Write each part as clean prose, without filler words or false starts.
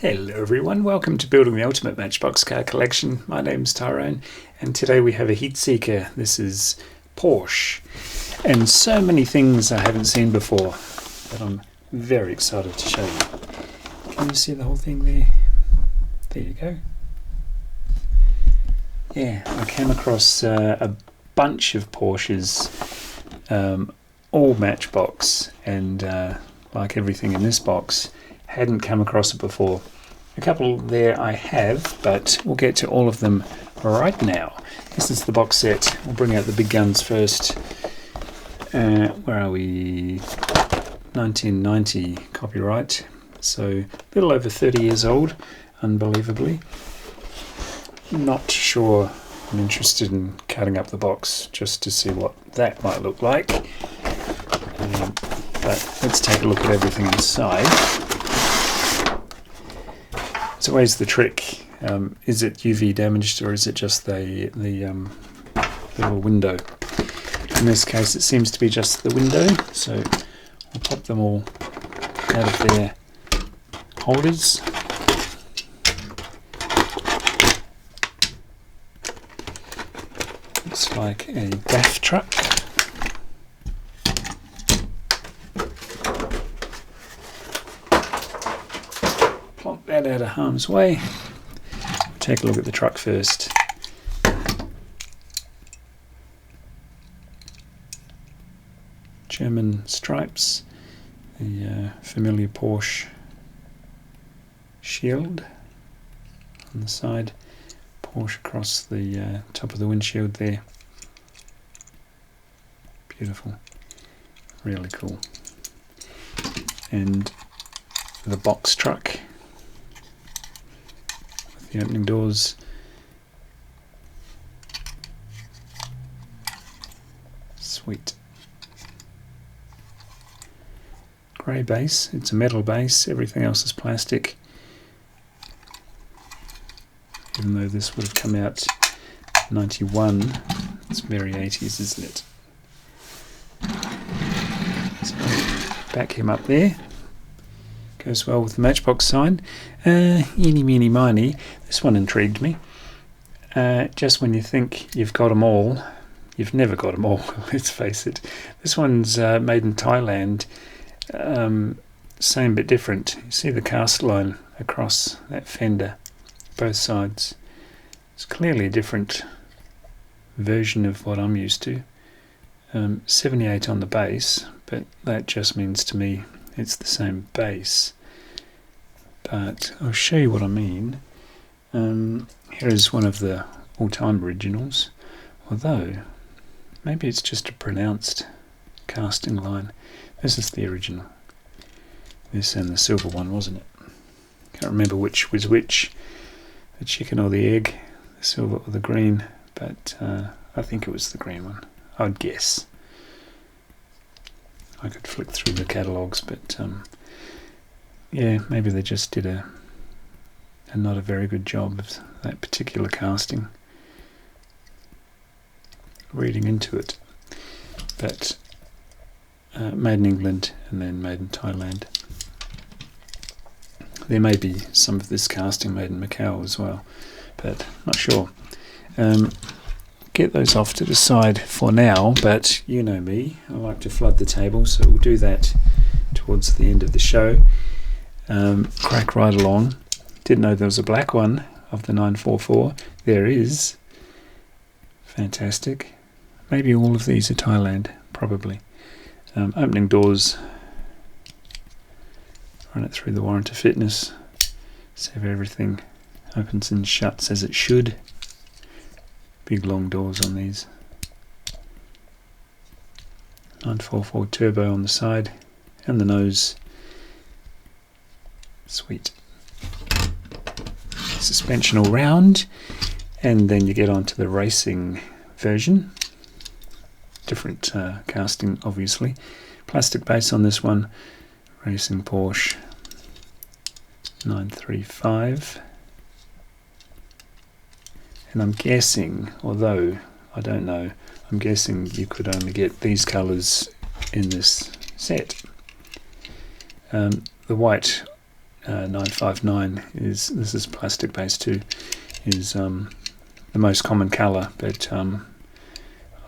Hello everyone, welcome to Building the Ultimate Matchbox Car Collection. My name's Tyrone and today we have a heat seeker. This is Porsche and so many things I haven't seen before that I'm very excited to show you. Can you see the whole thing there? There you go. Yeah, I came across a bunch of Porsches, all Matchbox, and like everything in this box, hadn't come across it before. A couple there I have, but we'll get to all of them right now. This is the box set. We'll bring out the big guns first. Where are we? 1990 copyright, so a little over 30 years old, unbelievably. Not sure I'm interested in cutting up the box just to see what that might look like. But let's take a look at everything inside. It's always the trick. Is it UV damaged or is it just the little window? In this case it seems to be just the window, so I'll pop them all out of their holders. Looks like a DAF truck. Plonk that out of harm's way. Take a look at the truck first. German stripes, the familiar Porsche shield on the side, Porsche across the top of the windshield there. Beautiful, really cool. And the box truck with the opening doors. Sweet. Grey base, it's a metal base, everything else is plastic. Even though this would have come out 91, it's very 80s, isn't it? So back him up there. Goes well with the Matchbox sign. Eeny, meeny, miny. This one intrigued me. Just when you think you've got them all, you've never got them all, let's face it. This one's made in Thailand. Same but different. You see the cast line across that fender, both sides. It's clearly a different version of what I'm used to. 78 on the base, but that just means to me it's the same base. But I'll show you what I mean. Here is one of the all-time originals, although maybe it's just a pronounced casting line. This is the original. This and the silver one, wasn't it? Can't remember which was which, the chicken or the egg, the silver or the green, but I think it was the green one, I'd guess. I could flick through the catalogues, but yeah, maybe they just did a not a very good job of that particular casting, reading into it. But made in England and then made in Thailand. There may be some of this casting made in Macau as well, but not sure. Get those off to the side for now, but you know me, I like to flood the table, so we'll do that towards the end of the show. Crack right along. Didn't know there was a black one of the 944. There is. Fantastic. Maybe all of these are Thailand, probably. Opening doors, run it through the warrant of fitness, see if everything opens and shuts as it should. Big long doors on these. 944 turbo on the side and the nose. Sweet. Suspension all round, and then you get onto the racing version. Different casting, obviously. Plastic base on this one. Racing Porsche 935. And I'm guessing, although I don't know, I'm guessing you could only get these colours in this set. The white 959 is, this is plastic based too, is the most common colour, but I'm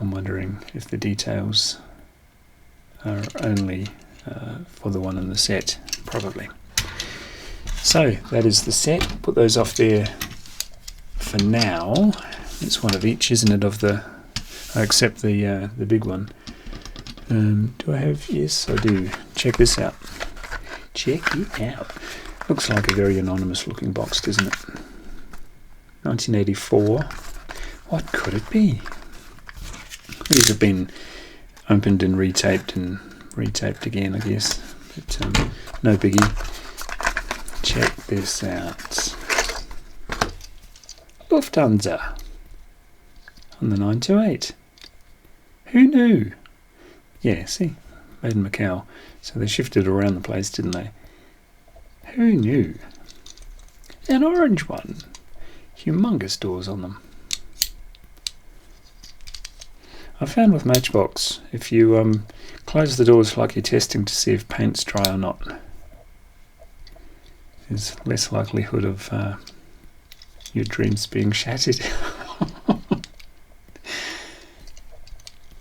wondering if the details are only for the one in the set, probably. So that is the set. Put those off there for now. It's one of each, isn't it, of the, except the big one. Do I have? Yes, I do. Check this out. Check it out. Looks like a very anonymous looking box, doesn't it? 1984. What could it be? These have been opened and retaped again, I guess. But no biggie. Check this out. Lufthansa on the 928. Who knew? Yeah, see, made in Macau. So they shifted around the place, didn't they? Who knew? An orange one. Humongous doors on them. I found with Matchbox, if you close the doors like you're testing to see if paint's dry or not, there's less likelihood of your dreams being shattered. A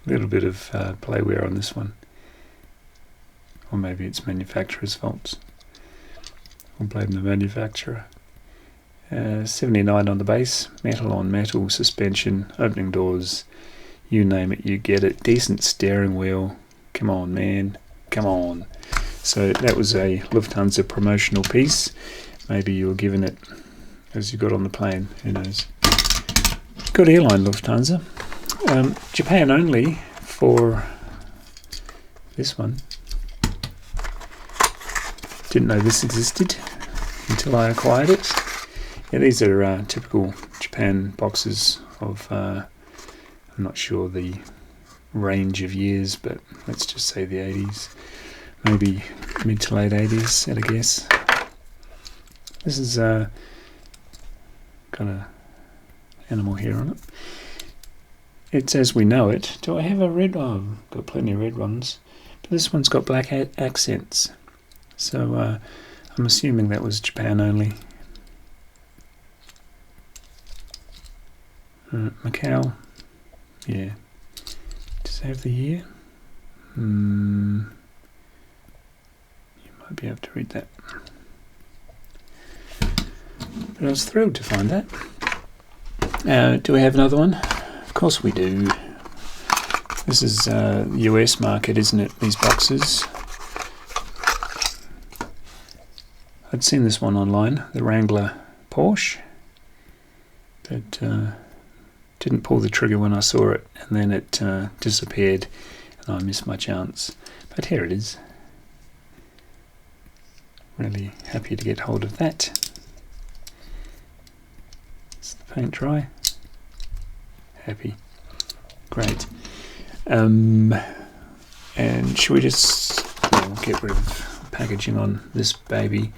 little bit of playware on this one. Or maybe it's manufacturer's faults. I'll blame the manufacturer. 79 on the base, metal on metal, suspension, opening doors, you name it, you get it. Decent steering wheel. Come on, man. Come on. So that was a Lufthansa promotional piece. Maybe you were given it as you got on the plane. Who knows? Good airline, Lufthansa. Japan only for this one. Didn't know this existed until I acquired it. Yeah, these are typical Japan boxes of, I'm not sure the range of years, but let's just say the 80s. Maybe mid to late 80s at a guess. This is got a animal here on it. It's as we know it. Do I have a red? Oh, I've got plenty of red ones. But this one's got black accents. So I'm assuming that was Japan only. Macau. Yeah. Does it have the year? You might be able to read that. But I was thrilled to find that. Do we have another one? Of course we do. This is US market, isn't it? These boxes. I'd seen this one online, the Wrangler Porsche, but didn't pull the trigger when I saw it, and then it disappeared, and I missed my chance. But here it is. Really happy to get hold of that. Is the paint dry? Happy. Great. And should we just get rid of packaging on this baby?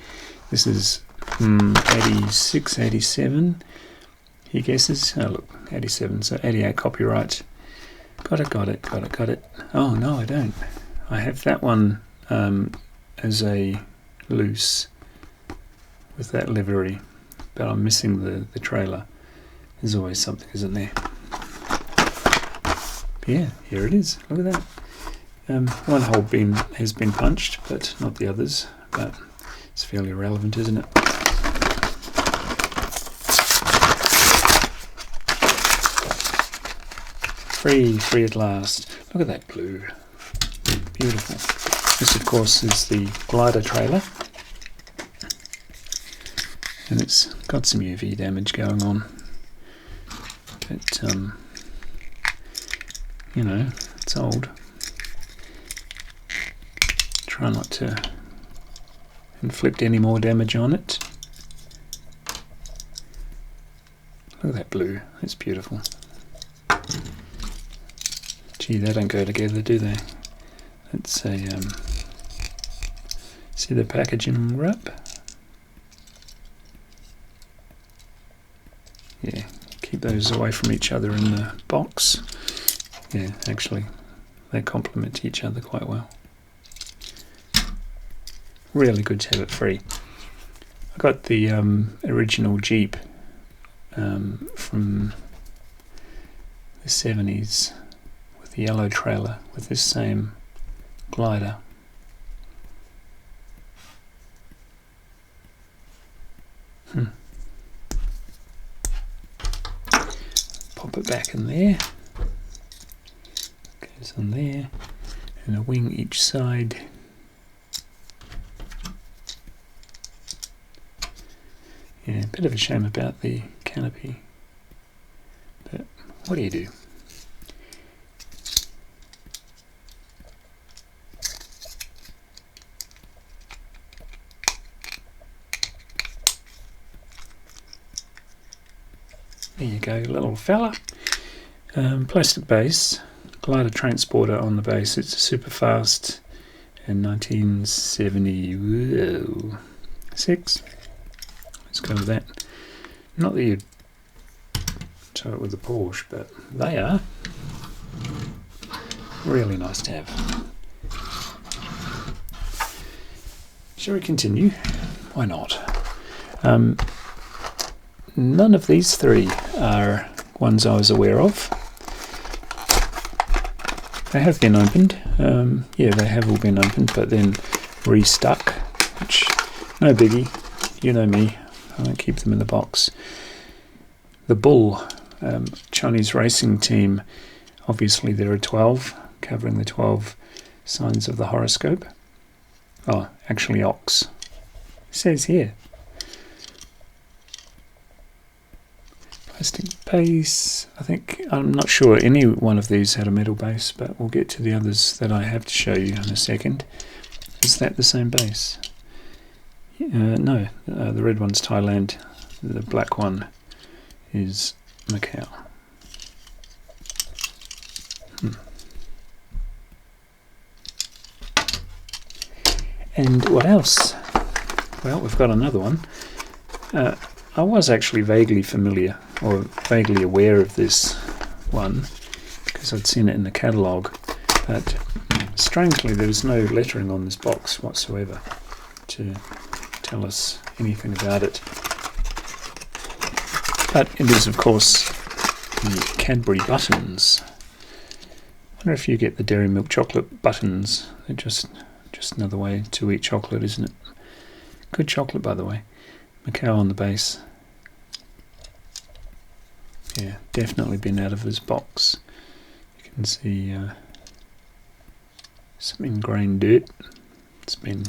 This is 86, 87. He guesses. Oh look, 87. So 88 copyright. Got it. Oh no, I don't. I have that one as a loose with that livery, but I'm missing the trailer. There's always something, isn't there? Yeah, here it is. Look at that. One hole has been punched, but not the others. But it's fairly irrelevant, isn't it? Free at last. Look at that blue. Beautiful. This, of course, is the glider trailer. And it's got some UV damage going on. But, you know, it's old. Try not to inflict any more damage on it. Look at that blue. It's beautiful. Gee, they don't go together, do they? Let's say, see the packaging wrap? Yeah, keep those away from each other in the box. Yeah, actually, they complement each other quite well. Really good to have it free. I got the original Jeep from the 70s with the yellow trailer with this same glider. Pop it back in there. Goes on there, and a wing each side. Yeah, a bit of a shame about the canopy, but what do you do? There you go, little fella. Plastic base, glider transporter on the base. It's a super fast in 1976. Let's go with that. Not that you'd tow it with the Porsche, but they are really nice to have. Shall we continue? Why not? None of these three are ones I was aware of. They have been opened. Yeah, they have all been opened, but then restuck, which, no biggie. You know me, I don't keep them in the box. The Bull, Chinese racing team, obviously there are 12, covering the 12 signs of the horoscope. Oh, actually ox. It says here. Plastic base. I think, I'm not sure any one of these had a metal base, but we'll get to the others that I have to show you in a second. Is that the same base? No, the red one's Thailand, the black one is Macau. And what else? Well, we've got another one. I was actually vaguely familiar or vaguely aware of this one because I'd seen it in the catalogue, but strangely there was no lettering on this box whatsoever to tell us anything about it. But it is, of course, the Cadbury buttons. I wonder if you get the dairy milk chocolate buttons. They're just another way to eat chocolate, isn't it? Good chocolate, by the way. Macau on the base. Yeah, definitely been out of this box. You can see some ingrained dirt. It's been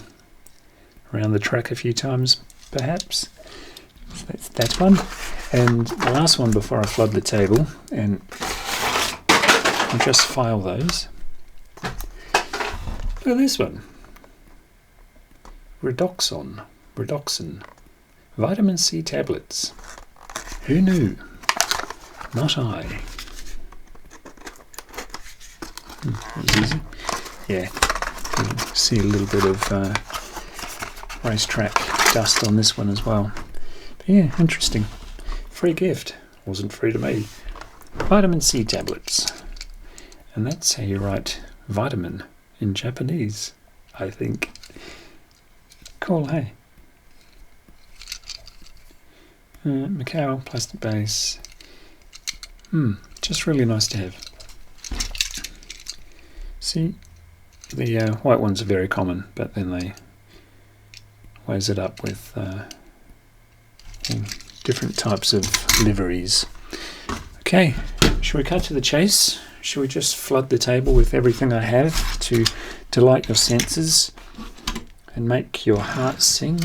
around the track a few times, perhaps. So that's that one. And the last one before I flood the table, and I'll just file those. Look at this one. Redoxon. Vitamin C tablets. Who knew? Not I. That was easy. Yeah, you can see a little bit of racetrack dust on this one as well. But yeah, interesting. Free gift. Wasn't free to me. Vitamin C tablets. And that's how you write vitamin in Japanese, I think. Cool, hey? Macau, plastic base. Just really nice to have. See, the white ones are very common, but then they ways it up with different types of liveries. Okay, shall we cut to the chase? Shall we just flood the table with everything I have to delight your senses and make your heart sing?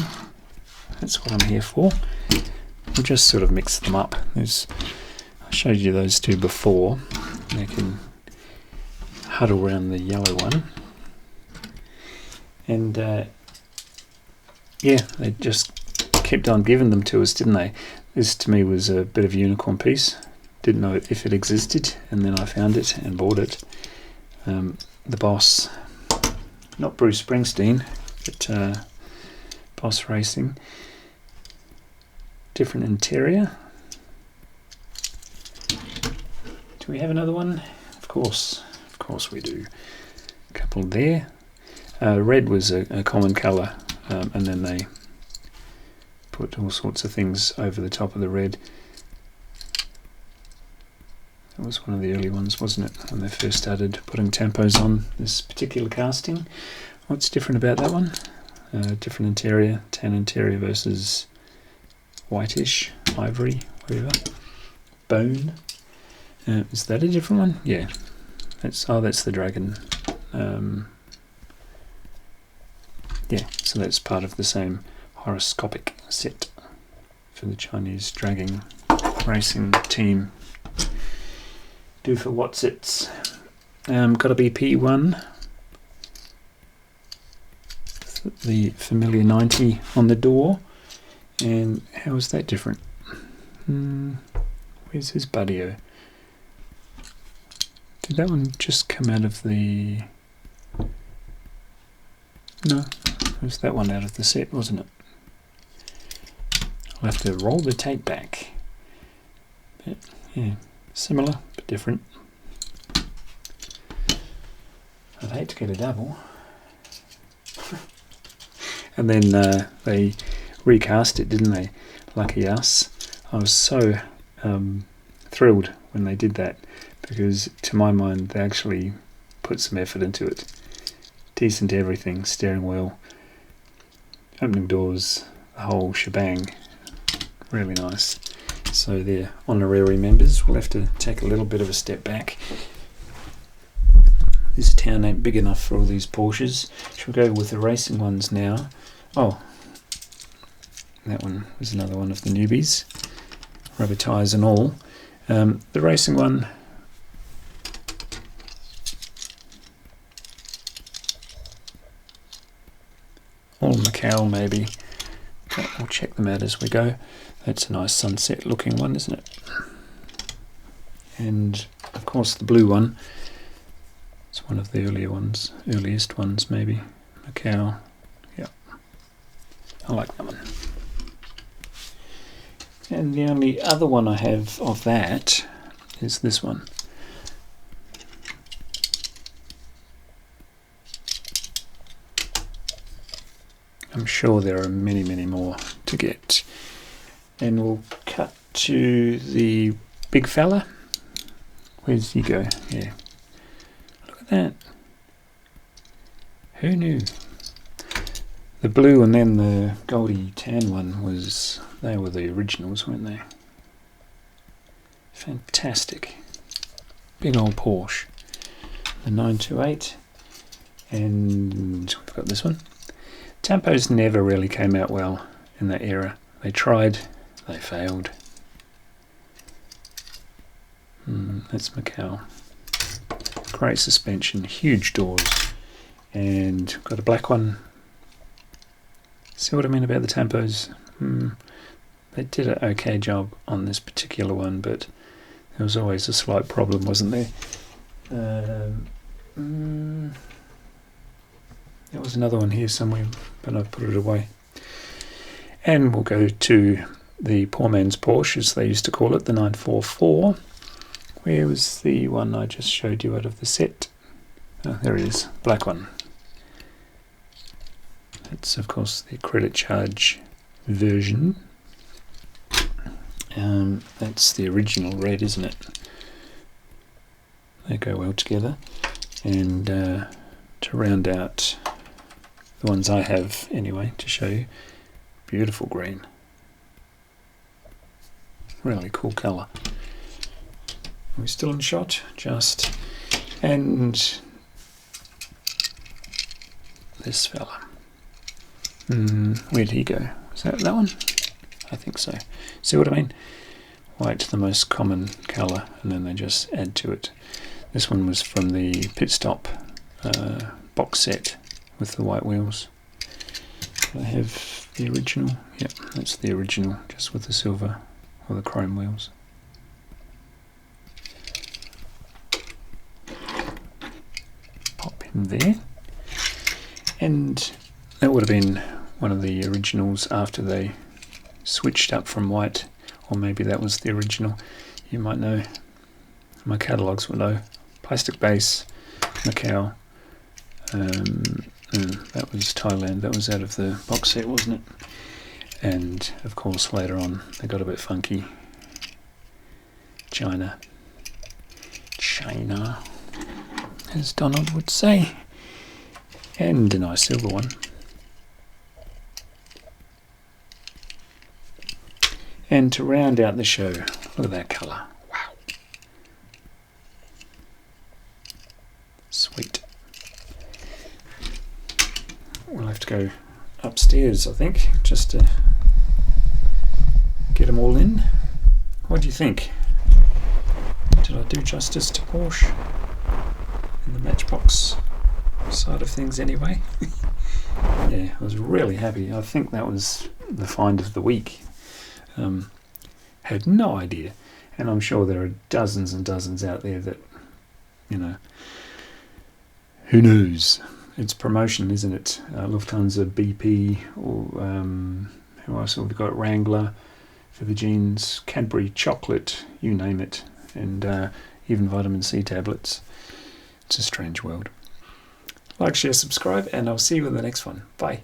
That's what I'm here for. We'll just sort of mix them up. I showed you those two before. They can huddle around the yellow one. And yeah, they just kept on giving them to us, didn't they? This to me was a bit of a unicorn piece. Didn't know if it existed, and then I found it and bought it. The Boss, not Bruce Springsteen, but Boss Racing. Different interior. Do we have another one? Of course we do. A couple there. Red was a common colour, and then they put all sorts of things over the top of the red. That was one of the early ones, wasn't it, when they first started putting tampos on this particular casting. What's different about that one? Different interior, tan interior versus whitish, ivory, whatever. Bone. Is that a different one? Yeah. That's the dragon. Yeah, so that's part of the same horoscopic set for the Chinese dragging racing team. Do for what's it's. Got to be P1. The familiar 90 on the door. And how is that different? Where's his buddy-o? Did that one just come out of the... No, it was that one out of the set, wasn't it? I'll have to roll the tape back. But, yeah, similar, but different. I'd hate to get a double. And then they recast it, didn't they? Lucky us. I was so thrilled when they did that, because to my mind they actually put some effort into it. Decent everything, steering wheel, opening doors, the whole shebang. Really nice. So they're honorary members. We'll have to take a little bit of a step back. This town ain't big enough for all these Porsches. Should we go with the racing ones now? Oh, that one was another one of the newbies. Rubber tyres and all. The racing one, all Macau maybe. But we'll check them out as we go. That's a nice sunset looking one, isn't it? And of course the blue one. It's one of the earliest ones maybe. Macau. Yeah. I like that one. And the only other one I have of that is this one. I'm sure there are many, many more to get. And we'll cut to the big fella. Where's he go? Yeah. Look at that. Who knew? The blue and then the goldy tan one they were the originals, weren't they? Fantastic. Big old Porsche. The 928. And we've got this one. Tampos never really came out well in that era. They tried, they failed. That's Macau. Great suspension, huge doors, and got a black one. See what I mean about the tampos? They did an okay job on this particular one, but there was always a slight problem, wasn't there? There was another one here somewhere, but I've put it away. And we'll go to the poor man's Porsche, as they used to call it, the 944. Where was the one I just showed you out of the set? Oh, there it is, black one. That's, of course, the credit charge version. That's the original red, isn't it? They go well together. And to round out the ones I have, anyway, to show you, beautiful green. Really cool colour. Are we still in shot? Just. And this fella. Where'd he go? Is that one? I think so. See what I mean? White, the most common colour, and then they just add to it. This one was from the pit stop box set with the white wheels. I have the original. Yep, that's the original, just with the silver or the chrome wheels. Pop him there. And that would have been one of the originals after they switched up from white, or maybe that was the original. You might know. My catalogues will know. Plastic base, Macau. That was Thailand. That was out of the box set, wasn't And of course later on they got a bit funky. China, as Donald would say. And a nice silver one. And to round out the show, look at that colour. Wow. Sweet. We'll have to go upstairs, I think, just to get them all in. What do you think? Did I do justice to Porsche in the Matchbox side of things anyway? Yeah, I was really happy. I think that was the find of the week. Had no idea, and I'm sure there are dozens and dozens out there that, you know, who knows? It's promotion, isn't it? Lufthansa, BP, or who else have we got? Wrangler for the jeans, Cadbury chocolate, you name it, and even vitamin C tablets. It's a strange world. Like, share, subscribe, and I'll see you in the next one. Bye.